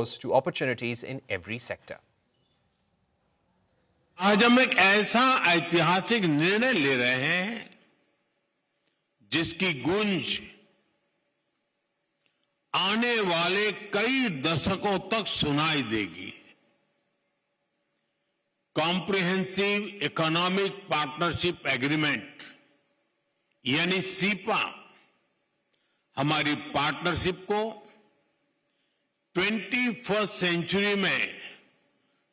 to opportunities in every sector. आज हम एक ऐसा ऐतिहासिक निर्णय ले रहे हैं जिसकी गूंज आने वाले कई दशकों तक सुनाई देगी। कॉम्प्रिहेंसिव इकोनॉमिक पार्टनरशिप एग्रीमेंट यानी सीपा हमारी पार्टनरशिप को 21st सेंचुरी में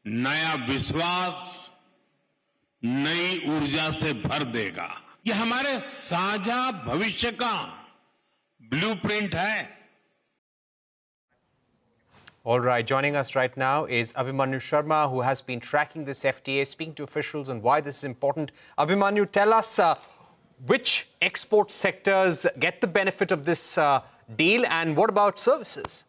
नया विश्वास, नई ऊर्जा से भर देगा। ये हमारे साझा भविष्य का ब्लूप्रिंट है। All right, joining us right now is Abhimanyu Sharma, who has been tracking this FTA, speaking to officials on why this is important. Abhimanyu, tell us which export sectors get the benefit of this deal, and what about services?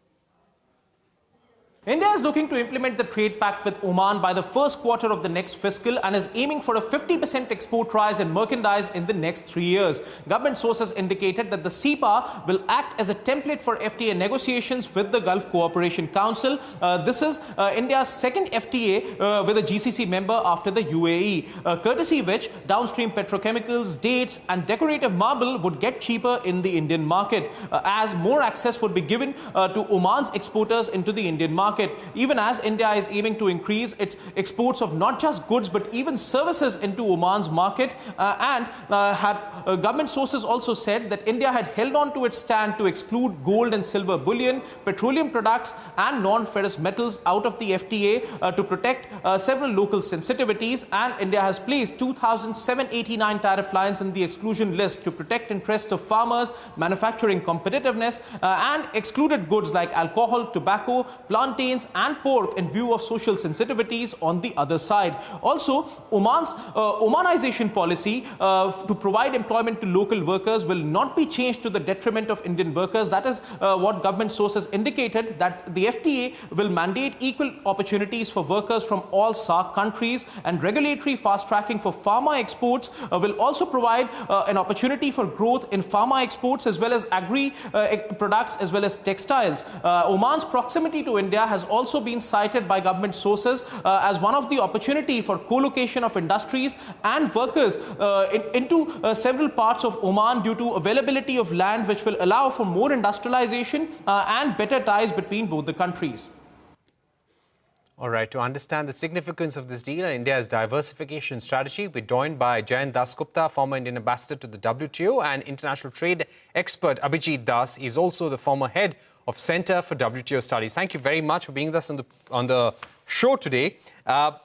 India is looking to implement the trade pact with Oman by the first quarter of the next fiscal and is aiming for a 50% export rise in merchandise in the next 3 years. Government sources indicated that the CEPA will act as a template for FTA negotiations with the Gulf Cooperation Council. This is India's second FTA with a GCC member after the UAE, courtesy which downstream petrochemicals, dates and decorative marble would get cheaper in the Indian market, as more access would be given to Oman's exporters into the Indian market. Even as India is aiming to increase its exports of not just goods but even services into Oman's market, government sources also said that India had held on to its stand to exclude gold and silver bullion, petroleum products and non-ferrous metals out of the FTA to protect several local sensitivities, and India has placed 2,789 tariff lines in the exclusion list to protect interests of farmers, manufacturing competitiveness and excluded goods like alcohol, tobacco, plantains and pork in view of social sensitivities on the other side. Also, Oman's Omanization policy to provide employment to local workers will not be changed to the detriment of Indian workers. That is what government sources indicated, that the FTA will mandate equal opportunities for workers from all SAARC countries, and regulatory fast-tracking for pharma exports will also provide an opportunity for growth in pharma exports as well as agri products as well as textiles. Oman's proximity to India has also been cited by government sources as one of the opportunity for co-location of industries and workers into several parts of Oman due to availability of land, which will allow for more industrialization and better ties between both the countries. All right, to understand the significance of this deal and India's diversification strategy, we're joined by Jayant Dasgupta, former Indian ambassador to the WTO, and international trade expert Abhijit Das. He's also the former head of Centre for WTO Studies. Thank you very much for being with us on the show today. Jayant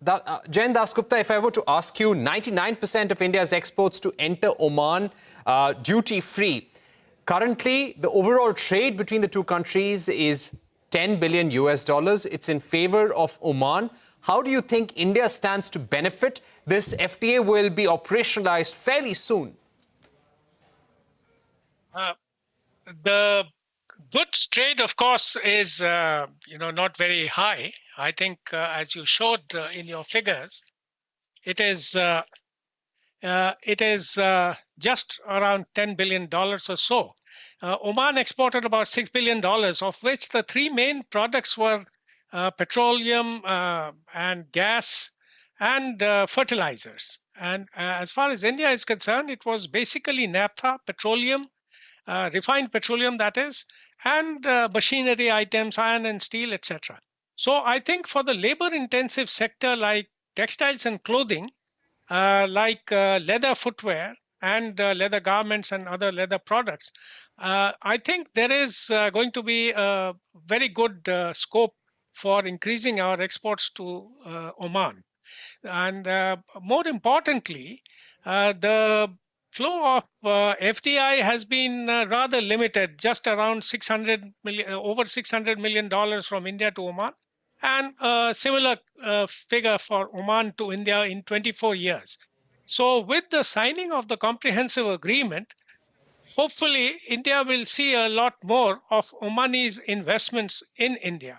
Dasgupta, if I were to ask you, 99% of India's exports to enter Oman duty-free. Currently, the overall trade between the two countries is $10 billion US. It's in favor of Oman. How do you think India stands to benefit? This FTA will be operationalized fairly soon. The goods trade, of course, is not very high. I think, as you showed in your figures, it is just around $10 billion or so. Oman exported about $6 billion, of which the three main products were petroleum and gas and fertilizers. And as far as India is concerned, it was basically naphtha, petroleum, refined petroleum, that is, and machinery items, iron and steel, etc. So I think for the labor-intensive sector like textiles and clothing, like leather footwear and leather garments and other leather products, I think there is going to be a very good scope for increasing our exports to Oman. And more importantly, the flow of FDI has been rather limited, just around over $600 million from India to Oman, and a similar figure for Oman to India in 24 years. So with the signing of the comprehensive agreement, hopefully India will see a lot more of Omani's investments in India.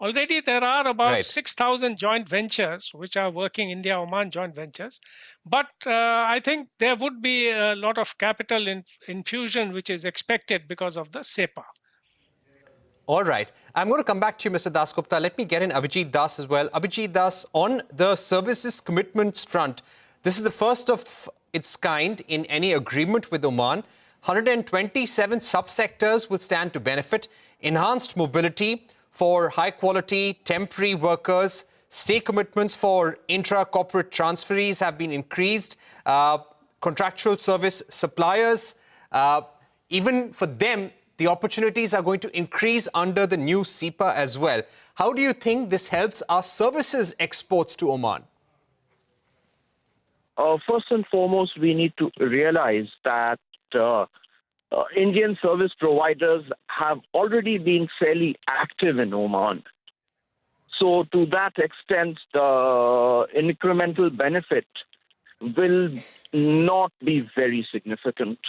Already there are about 6,000 joint ventures which are working, India-Oman joint ventures. But I think there would be a lot of capital infusion which is expected because of the CEPA. All right. I'm going to come back to you, Mr. Dasgupta. Let me get in Abhijit Das as well. Abhijit Das, on the services commitments front, this is the first of its kind in any agreement with Oman. 127 subsectors will stand to benefit. Enhanced mobility for high-quality temporary workers. Stay commitments for intra-corporate transferees have been increased. Contractual service suppliers, even for them, the opportunities are going to increase under the new CEPA as well. How do you think this helps our services exports to Oman? First and foremost, we need to realize that Indian service providers have already been fairly active in Oman. So to that extent, the incremental benefit will not be very significant.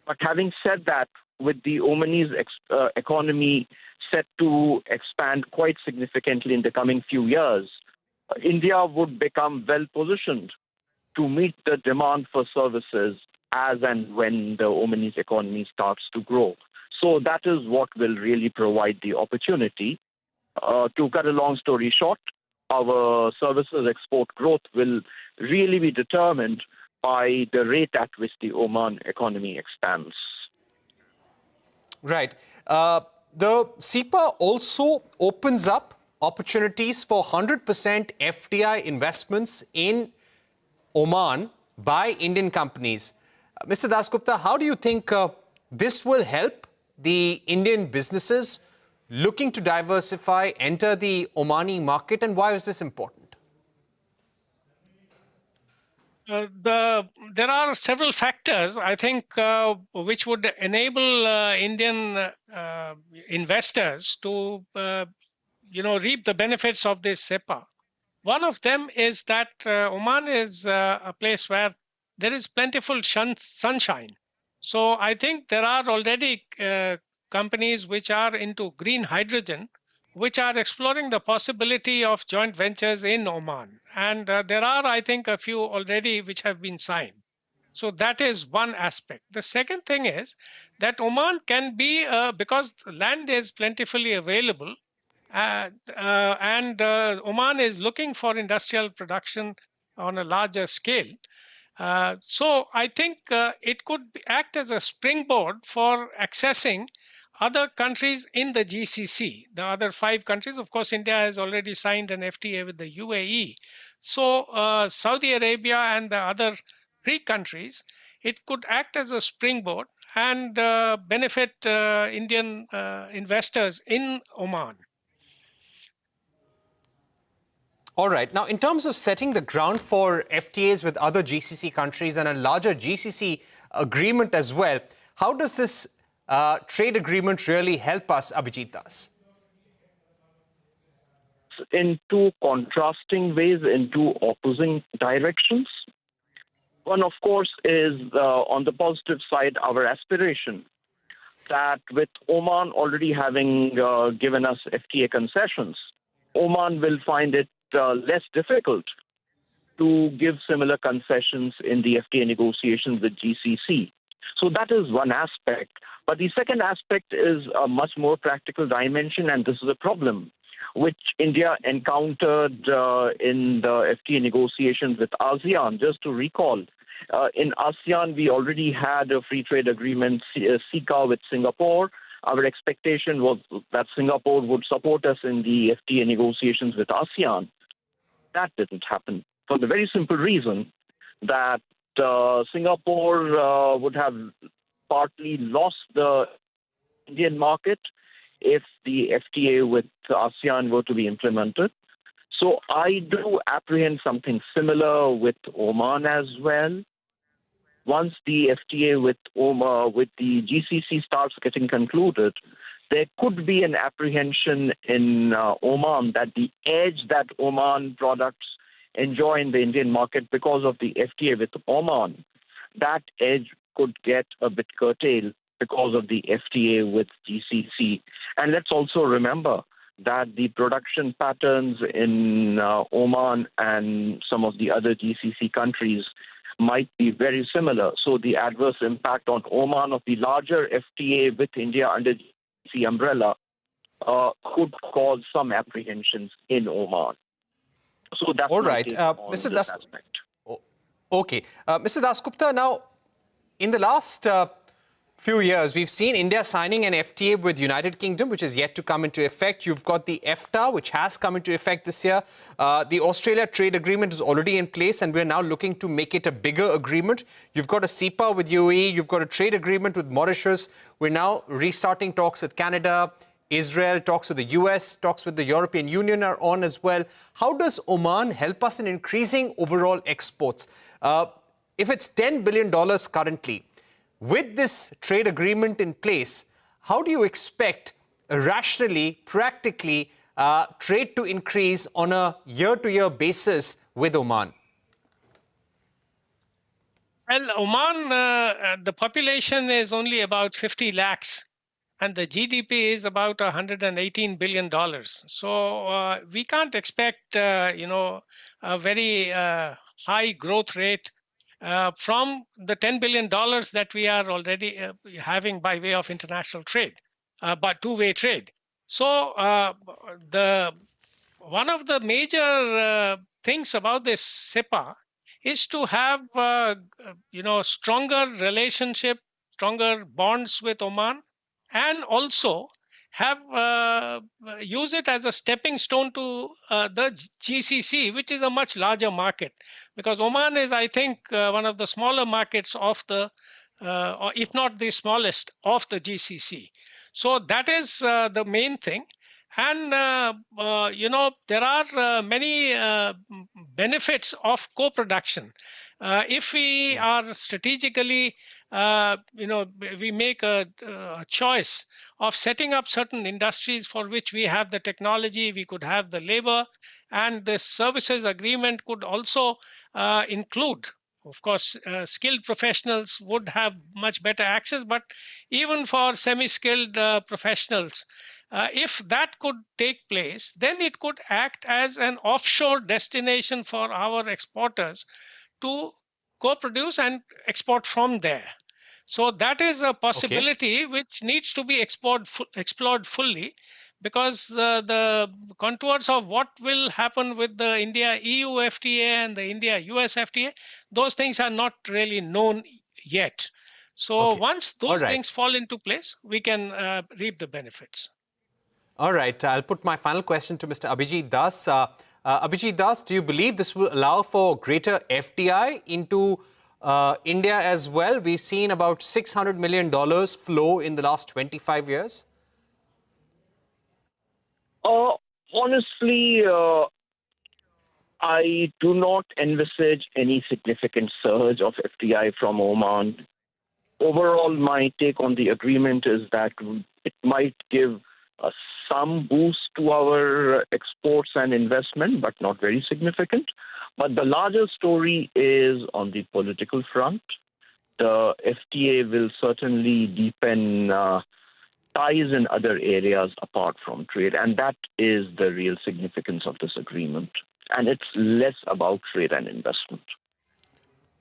But having said that, with the Omanese economy set to expand quite significantly in the coming few years, India would become well positioned to meet the demand for services as and when the Omanese economy starts to grow. So that is what will really provide the opportunity. To cut a long story short, our services export growth will really be determined by the rate at which the Oman economy expands. Right. The CEPA also opens up opportunities for 100% FDI investments in Oman by Indian companies. Mr. Dasgupta, how do you think this will help the Indian businesses looking to diversify, enter the Omani market, and why is this important? There are several factors, I think, which would enable Indian investors to, reap the benefits of this CEPA. One of them is that Oman is a place where there is plentiful sunshine. So I think there are already companies which are into green hydrogen, which are exploring the possibility of joint ventures in Oman. And there are, I think, a few already which have been signed. So that is one aspect. The second thing is that Oman can be, because land is plentifully available, and Oman is looking for industrial production on a larger scale. So I think it could act as a springboard for accessing other countries in the GCC, the other 5 countries. Of course, India has already signed an FTA with the UAE. So Saudi Arabia and the other 3 countries, it could act as a springboard and benefit Indian investors in Oman. All right. Now, in terms of setting the ground for FTAs with other GCC countries and a larger GCC agreement as well, how does this trade agreement really help us, Abhijit Das? In 2 contrasting ways, in 2 opposing directions. One, of course, is on the positive side, our aspiration that with Oman already having given us FTA concessions, Oman will find it less difficult to give similar concessions in the FTA negotiations with GCC. So that is one aspect. But the second aspect is a much more practical dimension, and this is a problem which India encountered in the FTA negotiations with ASEAN. Just to recall, in ASEAN, we already had a free trade agreement, CECA, with Singapore. Our expectation was that Singapore would support us in the FTA negotiations with ASEAN. That didn't happen for the very simple reason that Singapore would have partly lost the Indian market if the FTA with ASEAN were to be implemented. So I do apprehend something similar with Oman as well. Once the FTA with the GCC starts getting concluded, there could be an apprehension in Oman that the edge that Oman products enjoy in the Indian market because of the FTA with Oman, that edge could get a bit curtailed because of the FTA with GCC. And let's also remember that the production patterns in Oman and some of the other GCC countries might be very similar. So the adverse impact on Oman of the larger FTA with India under GCC umbrella could cause some apprehensions in Oman. So that's All my right, take on Mr. this aspect. Okay, Mr. Dasgupta, now, in the last few years, we've seen India signing an FTA with United Kingdom, which is yet to come into effect. You've got the EFTA, which has come into effect this year. The Australia trade agreement is already in place, and we're now looking to make it a bigger agreement. You've got a CEPA with UAE. You've got a trade agreement with Mauritius. We're now restarting talks with Canada, Israel, talks with the US, talks with the European Union are on as well. How does Oman help us in increasing overall exports? If it's $10 billion currently, with this trade agreement in place, how do you expect rationally, practically, trade to increase on a year-to-year basis with Oman? Well, Oman, the population is only about 50 lakhs, and the GDP is about $118 billion. So we can't expect, a very high growth rate from the $10 billion that we are already having by way of international trade, but two-way trade. So the one of the major things about this SIPA is to have stronger relationship, stronger bonds with Oman, and also have use it as a stepping stone to the GCC, which is a much larger market, because Oman is, I think, one of the smaller markets of the, or if not the smallest of the GCC. So that is the main thing. And there are many benefits of co-production. If we are strategically, we make a choice of setting up certain industries for which we have the technology, we could have the labor, and the services agreement could also include, of course, skilled professionals would have much better access, but even for semi-skilled professionals, if that could take place, then it could act as an offshore destination for our exporters to co-produce and export from there. So that is a possibility which needs to be explored fully, because the contours of what will happen with the India-EU FTA and the India-US FTA, those things are not really known yet. So once those things fall into place, we can reap the benefits. All right, I'll put my final question to Mr. Abhijit Das. Abhijit Das, do you believe this will allow for greater FDI into India as well? We've seen about $600 million flow in the last 25 years. Honestly, I do not envisage any significant surge of FDI from Oman. Overall, my take on the agreement is that it might give some boost to our exports and investment, but not very significant. But the larger story is on the political front. The FTA will certainly deepen ties in other areas apart from trade, and that is the real significance of this agreement. And it's less about trade and investment.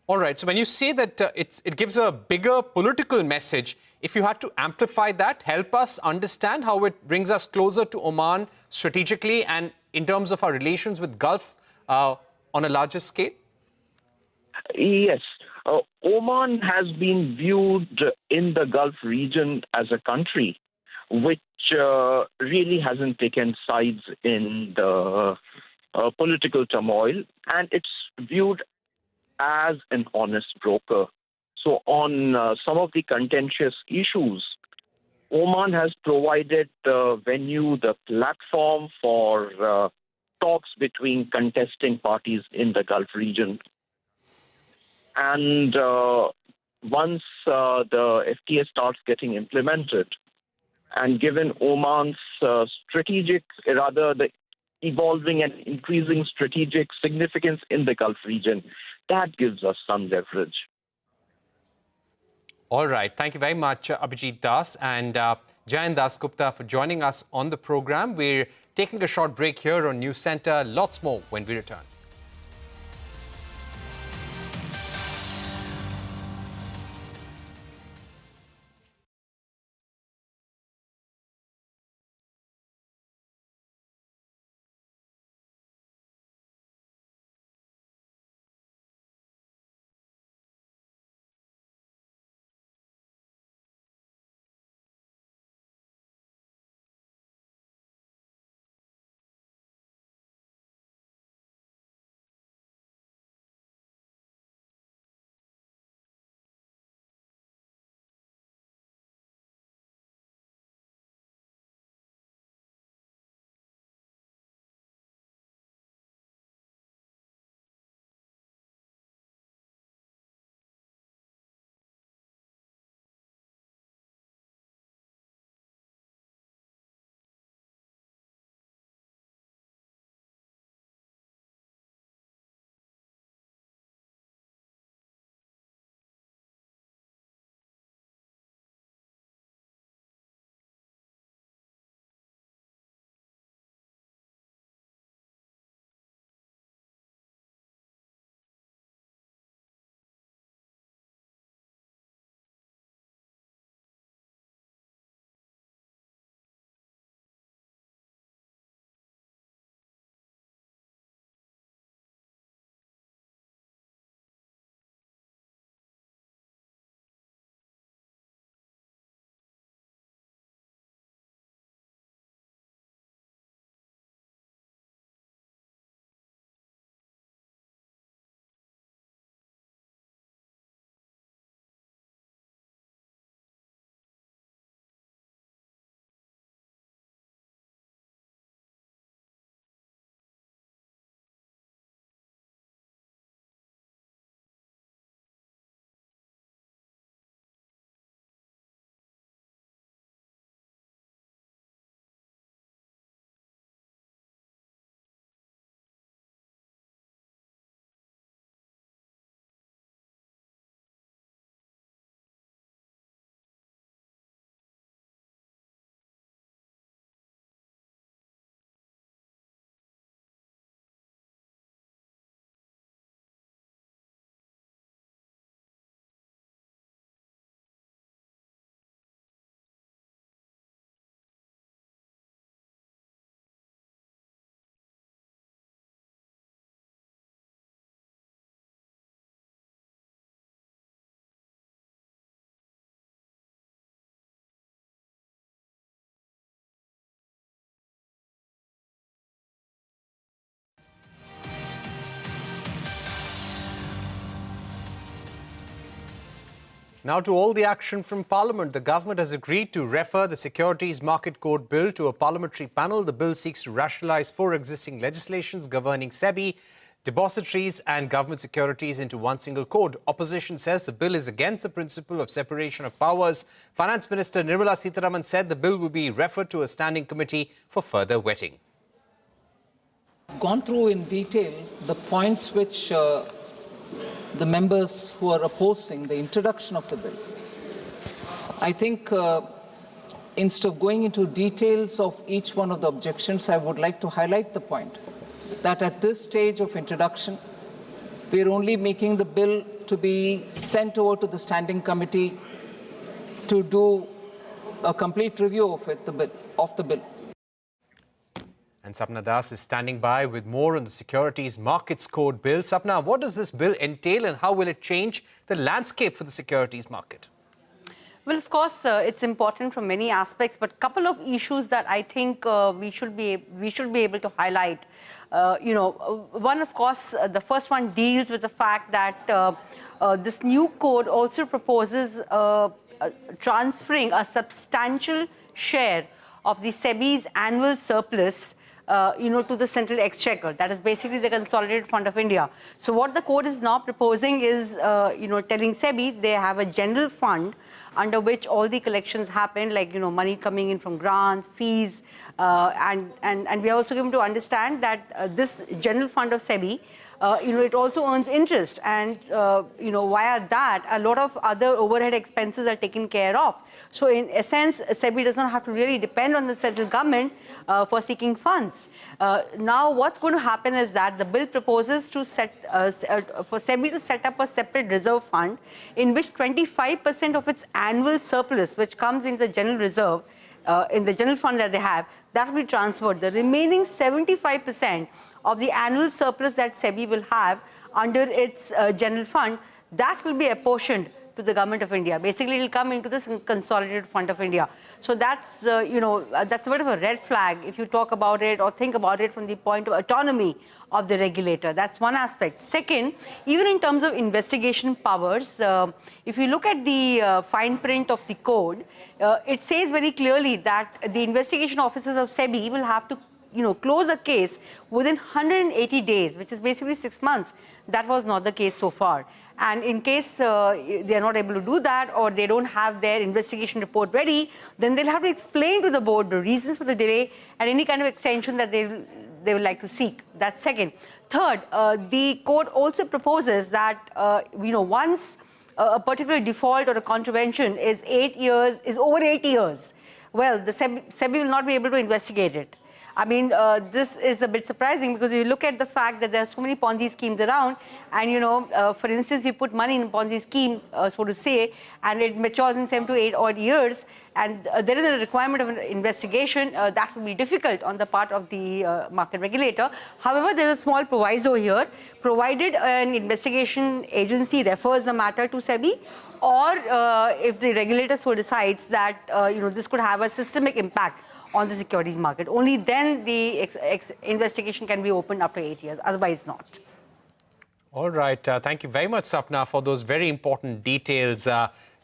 All right, so when you say that it gives a bigger political message, if you had to amplify that, help us understand how it brings us closer to Oman strategically and in terms of our relations with Gulf on a larger scale? Yes. Oman has been viewed in the Gulf region as a country which really hasn't taken sides in the political turmoil, and it's viewed as an honest broker. So on some of the contentious issues, Oman has provided the venue, the platform for talks between contesting parties in the Gulf region. And once the FTA starts getting implemented, and given Oman's the evolving and increasing strategic significance in the Gulf region, that gives us some leverage. All right. Thank you very much, Abhijit Das and Jayant Dasgupta, for joining us on the program. We're taking a short break here on Newscentre. Lots more when we return. Now to all the action from Parliament. The government has agreed to refer the Securities Market Code Bill to a parliamentary panel. The bill seeks to rationalise 4 existing legislations governing SEBI, depositories and government securities into one single code. Opposition says the bill is against the principle of separation of powers. Finance Minister Nirmala Sitharaman said the bill will be referred to a standing committee for further vetting. Gone through in detail the points which the members who are opposing the introduction of the bill. I think instead of going into details of each one of the objections, I would like to highlight the point that at this stage of introduction, we are only making the bill to be sent over to the standing committee to do a complete review of it, the bill. And Sapna Das is standing by with more on the Securities Markets Code Bill. Sapna, what does this bill entail and how will it change the landscape for the securities market? Well, of course, it's important from many aspects, but a couple of issues that I think we should be able to highlight. One, of course, the first one deals with the fact that this new code also proposes transferring a substantial share of the SEBI's annual surplus to the central exchequer. That is basically the Consolidated Fund of India. So what the code is now proposing is, telling SEBI they have a general fund under which all the collections happen, like, money coming in from grants, fees, and we are also given to understand that this general fund of SEBI, it also earns interest, and via that a lot of other overhead expenses are taken care of. So in essence, SEBI does not have to really depend on the central government for seeking funds. Now what's going to happen is that the bill proposes to for SEBI to set up a separate reserve fund in which 25% of its annual surplus, which comes in the general reserve, in the general fund that they have, that will be transferred. The remaining 75% of the annual surplus that SEBI will have under its general fund, that will be apportioned to the Government of India. Basically, it will come into this Consolidated Fund of India. So that's, that's a bit of a red flag if you talk about it or think about it from the point of autonomy of the regulator. That's one aspect. Second, even in terms of investigation powers, if you look at the fine print of the code, it says very clearly that the investigation officers of SEBI will have to close a case within 180 days, which is basically 6 months. That was not the case so far. And in case they are not able to do that, or they don't have their investigation report ready, then they'll have to explain to the board the reasons for the delay and any kind of extension that they would like to seek. That's second. Third, the code also proposes that once a particular default or a contravention is over 8 years, well, the SEBI will not be able to investigate it. I mean, this is a bit surprising because you look at the fact that there are so many Ponzi schemes around, and for instance, you put money in a Ponzi scheme, so to say, and it matures in 7 to 8 odd years, and there is a requirement of an investigation. That will be difficult on the part of the market regulator. However, there is a small proviso here, provided an investigation agency refers the matter to SEBI, or if the regulator so decides that this could have a systemic impact on the securities market. Only then the investigation can be opened after 8 years, otherwise not. All right. Thank you very much, Sapna, for those very important details.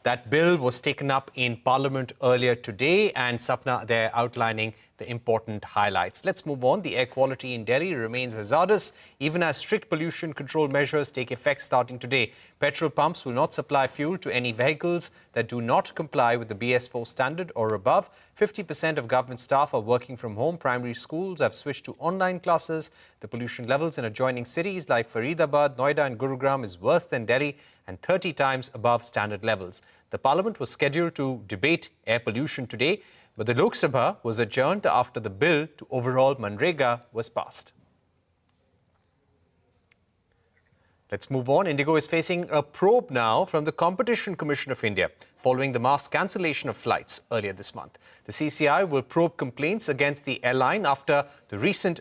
That bill was taken up in Parliament earlier today, and Sapna there outlining the important highlights. Let's move on. The air quality in Delhi remains hazardous, even as strict pollution control measures take effect starting today. Petrol pumps will not supply fuel to any vehicles that do not comply with the BS4 standard or above. 50% of government staff are working from home. Primary schools have switched to online classes. The pollution levels in adjoining cities like Faridabad, Noida and Gurugram is worse than Delhi and 30 times above standard levels. The Parliament was scheduled to debate air pollution today, but the Lok Sabha was adjourned after the bill to overhaul Manrega was passed. Let's move on. Indigo is facing a probe now from the Competition Commission of India following the mass cancellation of flights earlier this month. The CCI will probe complaints against the airline after the recent